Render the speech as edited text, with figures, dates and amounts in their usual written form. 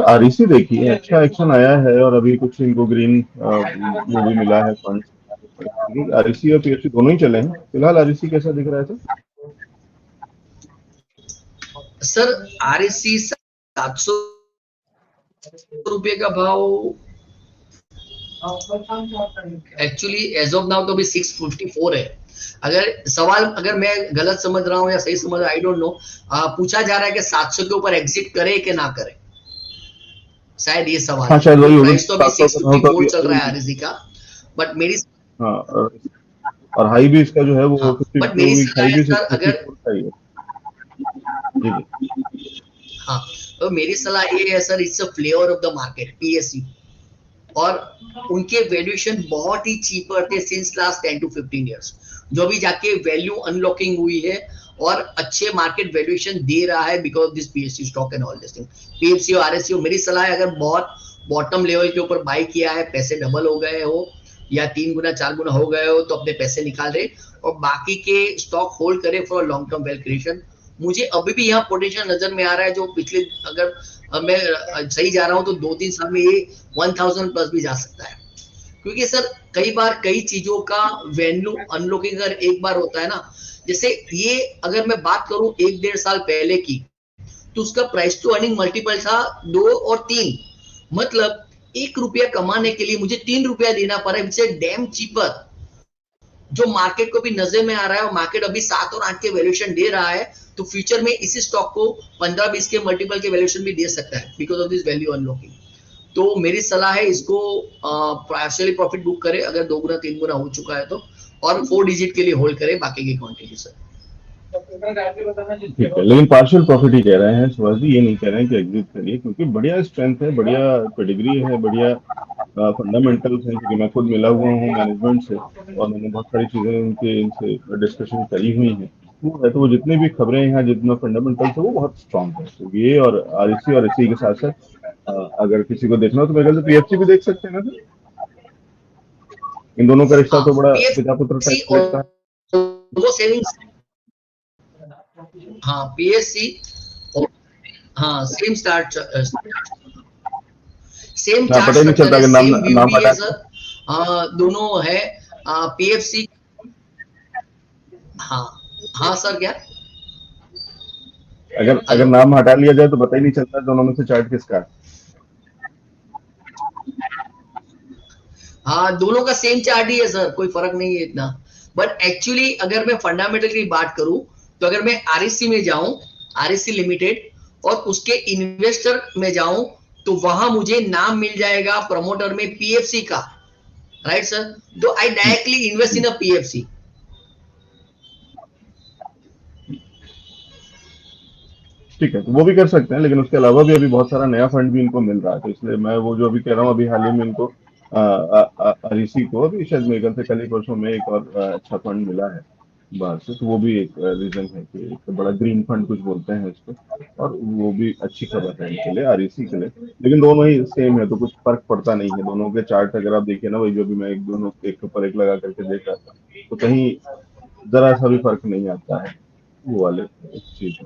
REC देखिए अच्छा action आया है और अभी कुछ इनको ग्रीन वो भी मिला है फंड। आरईसी और पीएफसी दोनों ही चले हैं। फिलहाल आरईसी कैसा दिख रहा है सर? आरएससी 700 रुपए का भाव एक्चुअली एज ऑफ नाउ तो अभी 654 है। अगर सवाल, अगर मैं गलत समझ रहा हूँ या सही समझ रहा हूँ, आई डोंट नो, पूछा जा रहा है कि 700 के ऊपर एग्जिट करे कि ना करे, शायद ये सवाल हाँ है। शायद वही होगा। प्राइस तो अभी 700 का भाव तो 654 चल रहा है अभी आरएससी का, बट मेरी, हाँ और हाई भी इसका जो है हाँ, वो बट 52 मेरी वीक सलाह हाई है भी सर, अगर, 54 का ही है। जी जी। हाँ, तो मेरी सलाह ये है sir, it's a flavour of the market PSU, और उनके वैल्यूएशन बहुत ही चीपर थे सिंस लास्ट 10 टू 15 इयर्स। जो भी जाके वैल्यू अनलॉकिंग हुई है और अच्छे मार्केट वैल्यूएशन दे रहा है because this PSU stock and all this thing. PFC और आरएसयू, मेरी सलाह है, अगर बहुत बॉटम लेवल के ऊपर बाई किया है, पैसे डबल हो गए हो या 3 गुना 4 गुना हो गए हो, तो अपने पैसे निकाल रहे और बाकी के स्टॉक होल्ड करे for long term wealth creation. मुझे अभी भी यहाँ पोटेंशियल नजर में आ रहा है, जो पिछले, अगर मैं सही जा रहा हूँ तो 2-3 साल में ये 1000 प्लस भी जा सकता है। क्योंकि सर कई बार कई चीजों का वैल्यू अनलॉकिंग अगर एक बार होता है ना, जैसे ये अगर मैं बात करूं 1-1.5 साल पहले की, तो उसका प्राइस टू अर्निंग मल्टीपल था 2 और 3। मतलब 1 रुपया कमाने के लिए मुझे 3 रुपया देना पड़ा, इट्स डैम चीपर। जो मार्केट को भी नजर में आ रहा है और मार्केट अभी 7 और 8 के वैल्यूएशन दे रहा है, तो फ्यूचर में इसी स्टॉक को 15-20 के मल्टीपल के वैल्यूएशन भी दे सकता है because of this value unlocking. तो मेरी सलाह है, इसको पार्शियली प्रॉफिट बुक करे अगर 2 गुना 3 गुना हो चुका है तो, और 4 डिजिट के लिए होल्ड करे बाकी की क्वांटिटी सर। ठीक है, लेकिन पार्शियल प्रॉफिट ही कह रहे हैं सुभाष जी, ये नहीं कह रहे हैं कि एग्जिट करिए, क्योंकि बढ़िया स्ट्रेंथ है, बढ़िया पेडिग्री है, बढ़िया फंडामेंटल्स हैं, क्योंकि मैं खुद मिला हुआ हूँ मैनेजमेंट से और मैंने बहुत सारी चीजें उनके इनसे डिस्कशन करी हुई हैं। वो है तो वो जितनी भी खबरें हैं, जितना फंडामेंटल्स है वो बहुत स्ट्रांग है। तो ये और आरईसी और इसी के साथ साथ अगर किसी को देखना हो तो मेरे ख्याल से पीएफसी भी देख सकते हैं ना सर। इन दोनों का रिश्ता हाँ, तो बड़ा पिता पुत्र पीएफसी टाइप का रिश्ता है। और वो सेविंग्स, हाँ पीएससी, हाँ सेम स्टार्ट, सेम हाँ, चार्ट पता ही नहीं स्ट्रक्चर चलता है, कि नाम सेम व्यू नाम भी हटा है सर। दोनों है पीएफसी। हाँ, हाँ सर, क्या? अगर अगर हेलो, नाम हटा लिया जाए तो पता ही नहीं चलता दोनों में से चार्ट किसका है। हाँ दोनों का सेम चार्ट ही है सर, कोई फर्क नहीं है इतना। बट एक्चुअली अगर मैं फंडामेंटल की बात करूं, तो अगर मैं आरएससी में जाऊं, आरएससी लिमिटेड, और उसके इन्वेस्टर में जाऊं, तो वहां मुझे नाम मिल जाएगा प्रमोटर में पीएफसी का, राइट सर? तो I directly invest in a PFC. ठीक है, तो वो भी कर सकते हैं, लेकिन उसके अलावा भी अभी बहुत सारा नया फंड भी इनको मिल रहा है, तो इसलिए मैं वो जो अभी कह रहा हूँ, अभी हाल ही में इनको आरईसी को अभी शायद मेरे ख्याल से कल ही परसों में एक और अच्छा फंड मिला है बाहर से, तो वो भी एक रीजन है कि एक बड़ा ग्रीन फंड कुछ बोलते हैं इसको, और वो भी अच्छी खबर है इनके लिए, आरईसी के लिए। लेकिन दोनों ही सेम है तो कुछ फर्क पड़ता नहीं है। दोनों के चार्ट अगर आप देखिए ना, वही जो भी मैं एक दोनों एक के ऊपर एक लगा करके देख रहा था, तो कहीं जरा सा भी फर्क नहीं आता है वो वाले चीज।